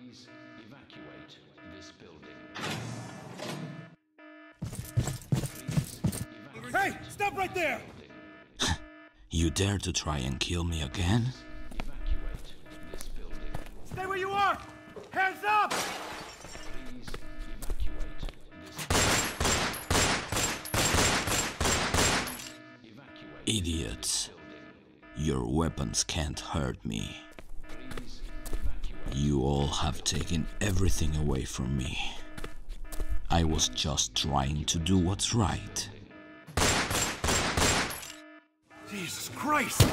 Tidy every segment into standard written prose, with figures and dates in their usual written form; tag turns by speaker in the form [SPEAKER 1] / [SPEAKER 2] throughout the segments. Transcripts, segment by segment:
[SPEAKER 1] Please evacuate this building.
[SPEAKER 2] Hey, stop right there!
[SPEAKER 3] You dare to try and kill me again?
[SPEAKER 1] Evacuate this building.
[SPEAKER 2] Stay where you are! Hands up!
[SPEAKER 1] Please evacuate this building. Evacuate
[SPEAKER 3] Idiots. Your weapons can't hurt me.
[SPEAKER 1] Please evacuate.
[SPEAKER 3] You all have taken everything away from me. I was just trying to do what's right.
[SPEAKER 2] Jesus Christ!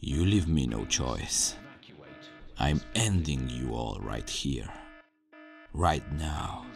[SPEAKER 3] You leave me no choice.
[SPEAKER 1] Evacuate.
[SPEAKER 3] I'm ending you all right here. Right now.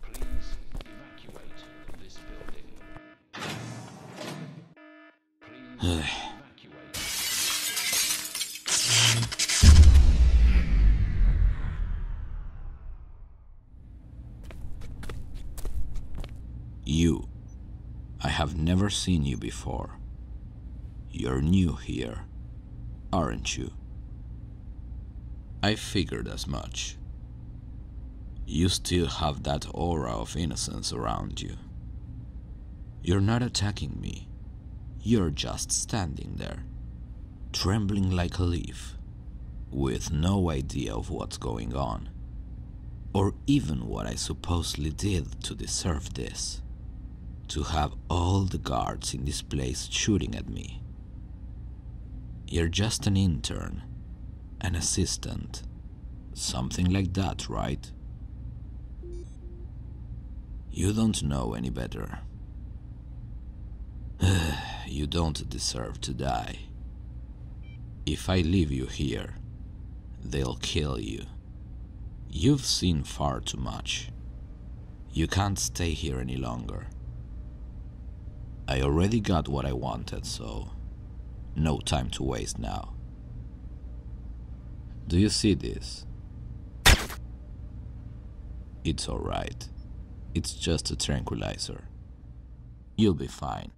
[SPEAKER 1] Please evacuate this building. Please evacuate.
[SPEAKER 3] You. I have never seen you before. You're new here, aren't you? I figured as much. You still have that aura of innocence around you. You're not attacking me. You're just standing there, trembling like a leaf, with no idea of what's going on, or even what I supposedly did to deserve this. To have all the guards in this place shooting at me. You're just an intern, an assistant, something like that, right? You don't know any better. You don't deserve to die. If I leave you here, they'll kill you. You've seen far too much. You can't stay here any longer. I already got what I wanted, so no time to waste now. Do you see this? It's alright. It's just a tranquilizer. You'll be fine.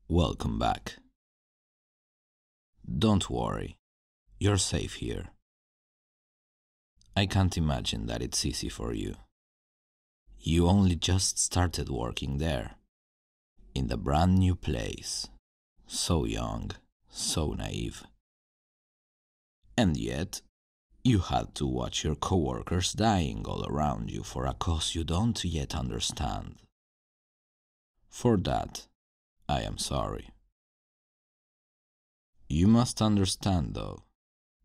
[SPEAKER 3] Welcome back. Don't worry. You're safe here. I can't imagine that it's easy for you. You only just started working there, in the brand new place, so young, so naive. And yet, you had to watch your coworkers dying all around you for a cause you don't yet understand. For that, I am sorry. You must understand, though,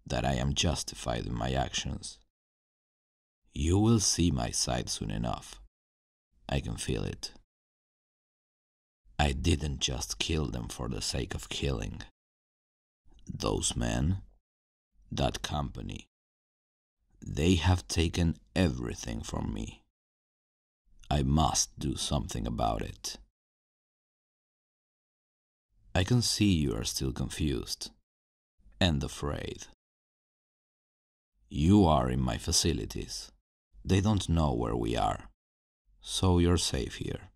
[SPEAKER 3] that I am justified in my actions. You will see my side soon enough. I can feel it. I didn't just kill them for the sake of killing. Those men, that company, they have taken everything from me. I must do something about it. I can see you are still confused and afraid. You are in my facilities. They don't know where we are. So you're safe here.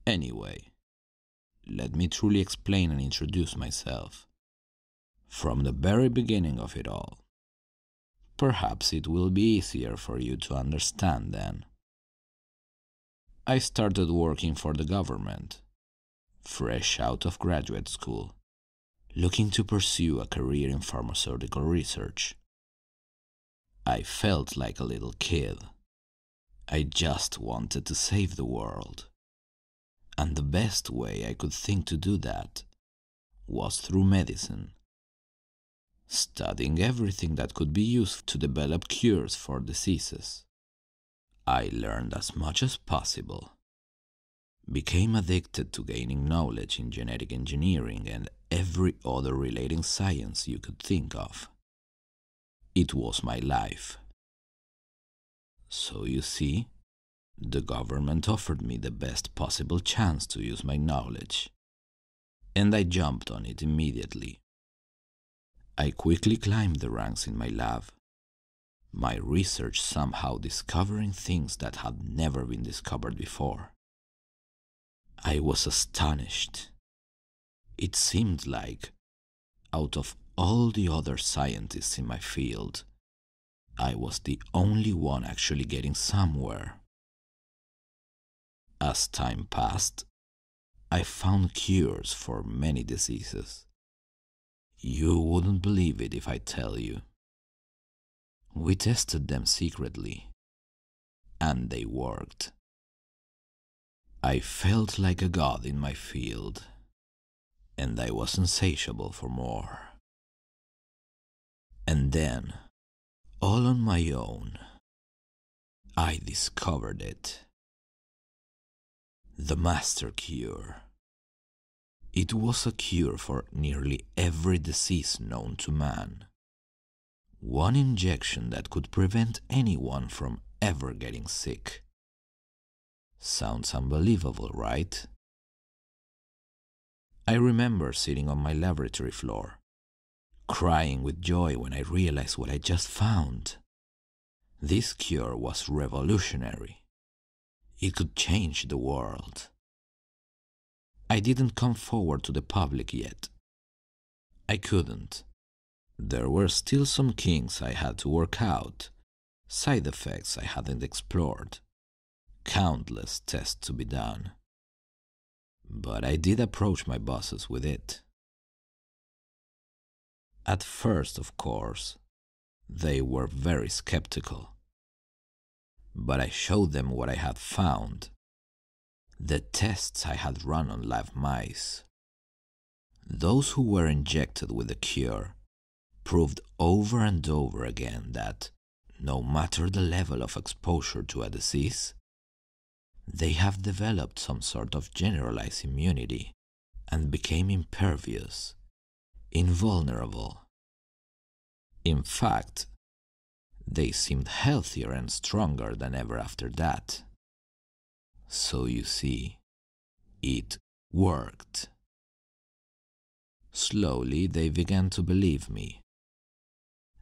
[SPEAKER 3] Anyway, let me truly explain and introduce myself. From the very beginning of it all. Perhaps it will be easier for you to understand then. I started working for the government, fresh out of graduate school, looking to pursue a career in pharmaceutical research. I felt like a little kid. I just wanted to save the world. And the best way I could think to do that was through medicine. Studying everything that could be used to develop cures for diseases. I learned as much as possible. Became addicted to gaining knowledge in genetic engineering and every other relating science you could think of. It was my life. So you see, the government offered me the best possible chance to use my knowledge, and I jumped on it immediately. I quickly climbed the ranks in my lab, my research somehow discovering things that had never been discovered before. I was astonished. It seemed like, out of all the other scientists in my field, I was the only one actually getting somewhere. As time passed, I found cures for many diseases. You wouldn't believe it if I tell you. We tested them secretly, and they worked. I felt like a god in my field, and I was insatiable for more. And then, all on my own, I discovered it. The Master Cure. It was a cure for nearly every disease known to man. One injection that could prevent anyone from ever getting sick. Sounds unbelievable, right? I remember sitting on my laboratory floor, crying with joy when I realized what I just found. This cure was revolutionary. It could change the world. I didn't come forward to the public yet. I couldn't. There were still some kinks I had to work out, side effects I hadn't explored, countless tests to be done. But I did approach my bosses with it. At first, of course, they were very skeptical. But I showed them what I had found, the tests I had run on live mice. Those who were injected with the cure proved over and over again that, no matter the level of exposure to a disease, they have developed some sort of generalized immunity and became impervious, invulnerable. In fact, they seemed healthier and stronger than ever after that. So you see, it worked. Slowly they began to believe me.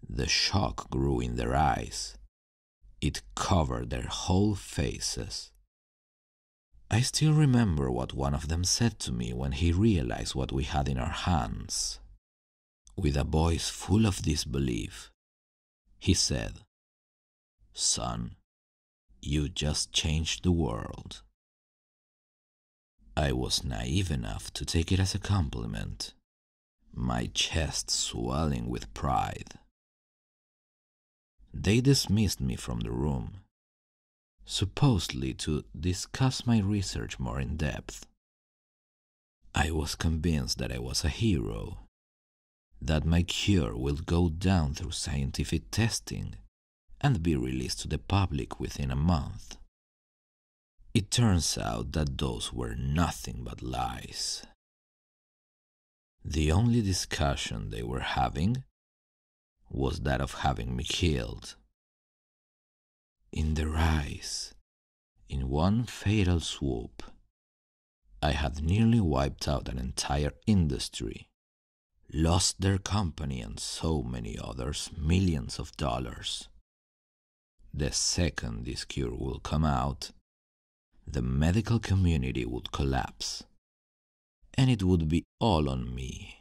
[SPEAKER 3] The shock grew in their eyes. It covered their whole faces. I still remember what one of them said to me when he realized what we had in our hands. With a voice full of disbelief, he said, "Son, you just changed the world." I was naive enough to take it as a compliment, my chest swelling with pride. They dismissed me from the room, supposedly to discuss my research more in depth. I was convinced that I was a hero, that my cure would go down through scientific testing and be released to the public within a month. It turns out that those were nothing but lies. The only discussion they were having was that of having me killed. In their eyes, in one fatal swoop, I had nearly wiped out an entire industry, lost their company and so many others millions of dollars. The second this cure will come out, the medical community would collapse, and it would be all on me.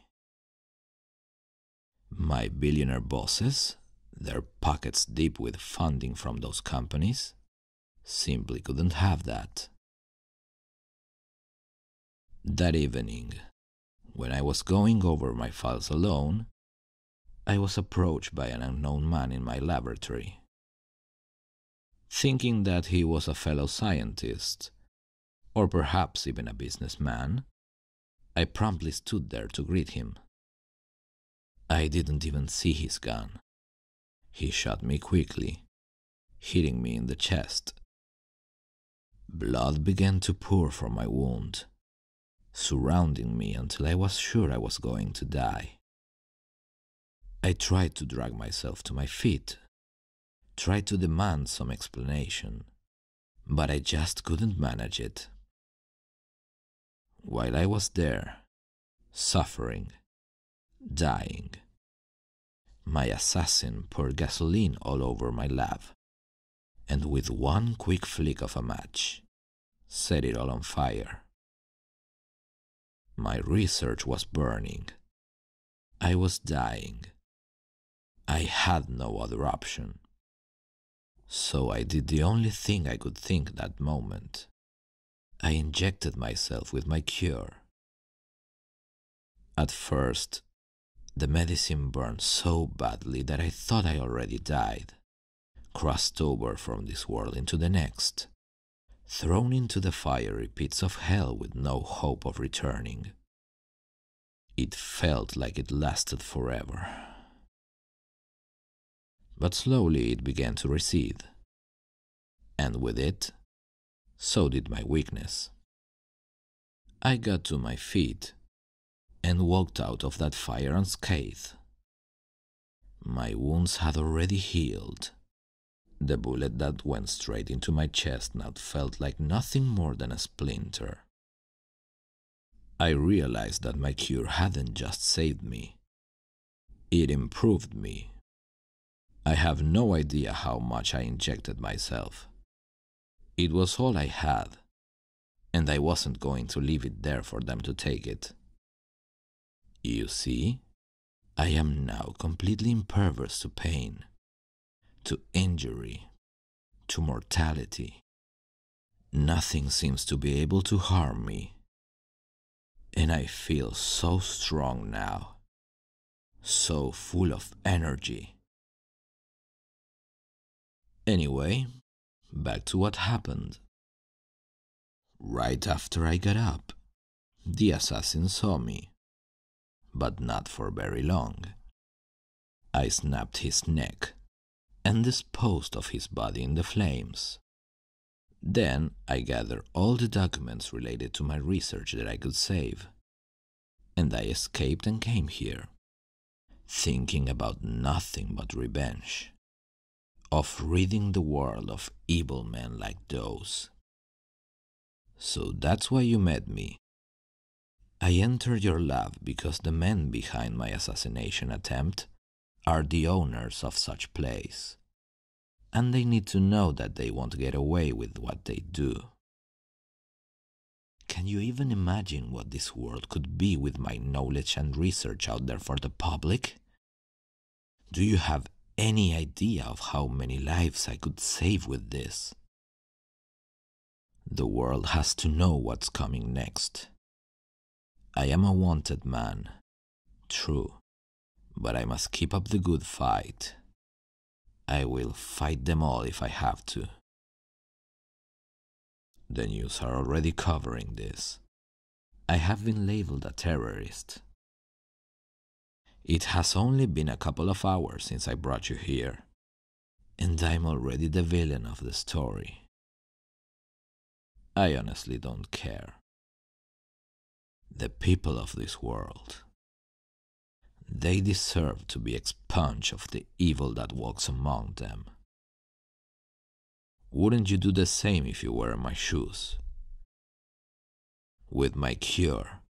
[SPEAKER 3] My billionaire bosses, their pockets deep with funding from those companies, simply couldn't have that. That evening, when I was going over my files alone, I was approached by an unknown man in my laboratory. Thinking that he was a fellow scientist, or perhaps even a businessman, I promptly stood there to greet him. I didn't even see his gun. He shot me quickly, hitting me in the chest. Blood began to pour from my wound, surrounding me until I was sure I was going to die. I tried to drag myself to my feet, tried to demand some explanation, but I just couldn't manage it. While I was there, suffering, dying, my assassin poured gasoline all over my lab, and with one quick flick of a match, set it all on fire. My research was burning. I was dying. I had no other option. So I did the only thing I could think that moment. I injected myself with my cure. At first, the medicine burned so badly that I thought I already died, crossed over from this world into the next, thrown into the fiery pits of hell with no hope of returning. It felt like it lasted forever. But slowly it began to recede, and with it, so did my weakness. I got to my feet and walked out of that fire unscathed. My wounds had already healed. The bullet that went straight into my chest now felt like nothing more than a splinter. I realized that my cure hadn't just saved me. It improved me. I have no idea how much I injected myself. It was all I had, and I wasn't going to leave it there for them to take it. You see, I am now completely impervious to pain, to injury, to mortality. Nothing seems to be able to harm me. And I feel so strong now, so full of energy. Anyway, back to what happened. Right after I got up, the assassin saw me, but not for very long. I snapped his neck and disposed of his body in the flames. Then I gathered all the documents related to my research that I could save, and I escaped and came here, thinking about nothing but revenge, of ridding the world of evil men like those. So that's why you met me. I entered your lab because the men behind my assassination attempt are the owners of such place, and they need to know that they won't get away with what they do. Can you even imagine what this world could be with my knowledge and research out there for the public? Do you have any idea of how many lives I could save with this? The world has to know what's coming next. I am a wanted man, true, but I must keep up the good fight. I will fight them all if I have to. The news are already covering this. I have been labeled a terrorist. It has only been a couple of hours since I brought you here, and I'm already the villain of the story. I honestly don't care. The people of this world, they deserve to be expunged of the evil that walks among them. Wouldn't you do the same if you were in my shoes? With my cure,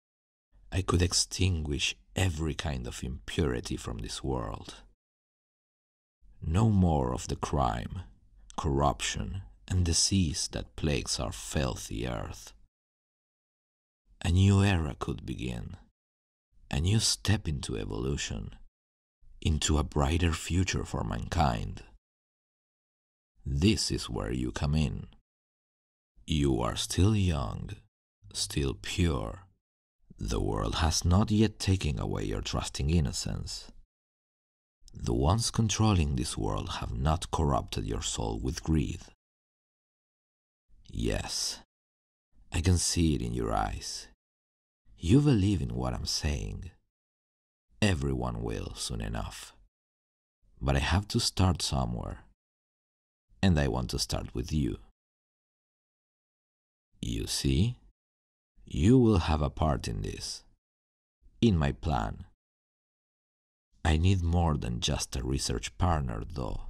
[SPEAKER 3] I could extinguish every kind of impurity from this world. No more of the crime, corruption, and disease that plagues our filthy earth. A new era could begin, a new step into evolution, into a brighter future for mankind. This is where you come in. You are still young, still pure. The world has not yet taken away your trusting innocence. The ones controlling this world have not corrupted your soul with greed. Yes, I can see it in your eyes. You believe in what I'm saying. Everyone will soon enough. But I have to start somewhere. And I want to start with you. You see, you will have a part in this, in my plan. I need more than just a research partner, though.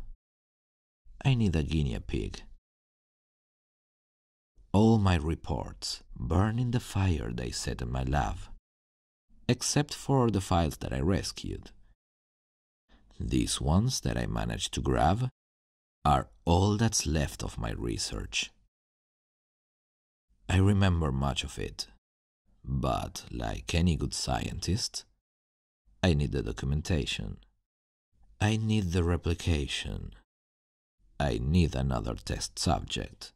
[SPEAKER 3] I need a guinea pig. All my reports burn in the fire they set in my lab, except for the files that I rescued. These ones that I managed to grab are all that's left of my research. I remember much of it, but like any good scientist, I need the documentation. I need the replication. I need another test subject.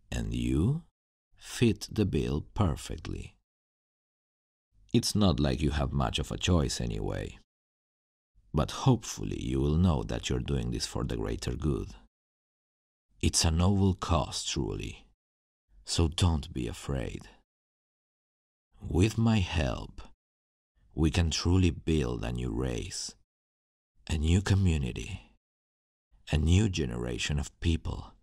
[SPEAKER 3] And you fit the bill perfectly. It's not like you have much of a choice anyway. But hopefully you will know that you're doing this for the greater good. It's a noble cause, truly. So don't be afraid. With my help, we can truly build a new race, a new community, a new generation of people,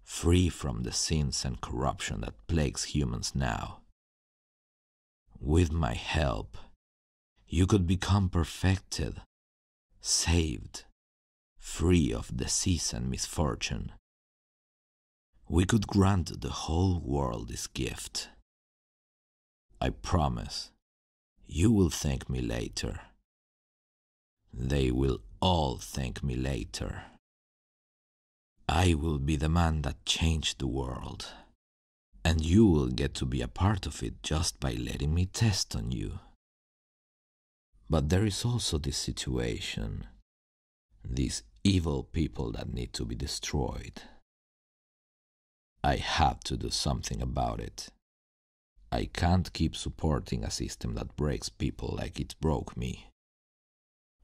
[SPEAKER 3] free from the sins and corruption that plagues humans now. With my help, you could become perfected, saved, free of disease and misfortune. We could grant the whole world this gift. I promise, you will thank me later. They will all thank me later. I will be the man that changed the world, and you will get to be a part of it just by letting me test on you. But there is also this situation, these evil people that need to be destroyed. I have to do something about it. I can't keep supporting a system that breaks people like it broke me.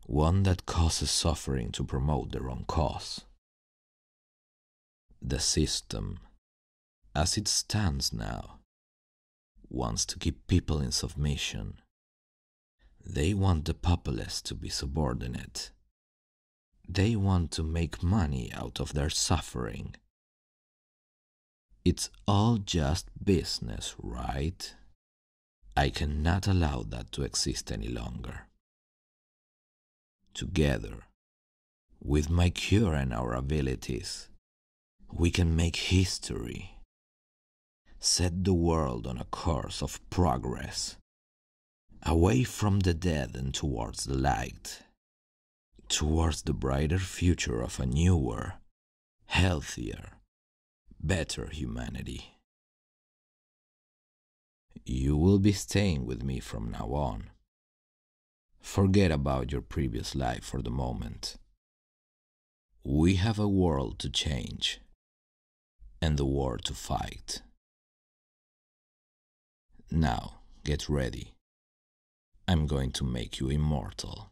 [SPEAKER 3] One that causes suffering to promote their own cause. The system, as it stands now, wants to keep people in submission. They want the populace to be subordinate. They want to make money out of their suffering. It's all just business, right? I cannot allow that to exist any longer. Together, with my cure and our abilities, we can make history. Set the world on a course of progress, away from the dead and towards the light, towards the brighter future of a newer, healthier, better humanity. You will be staying with me from now on. Forget about your previous life for the moment. We have a world to change, and the war to fight. Now, get ready. I'm going to make you immortal.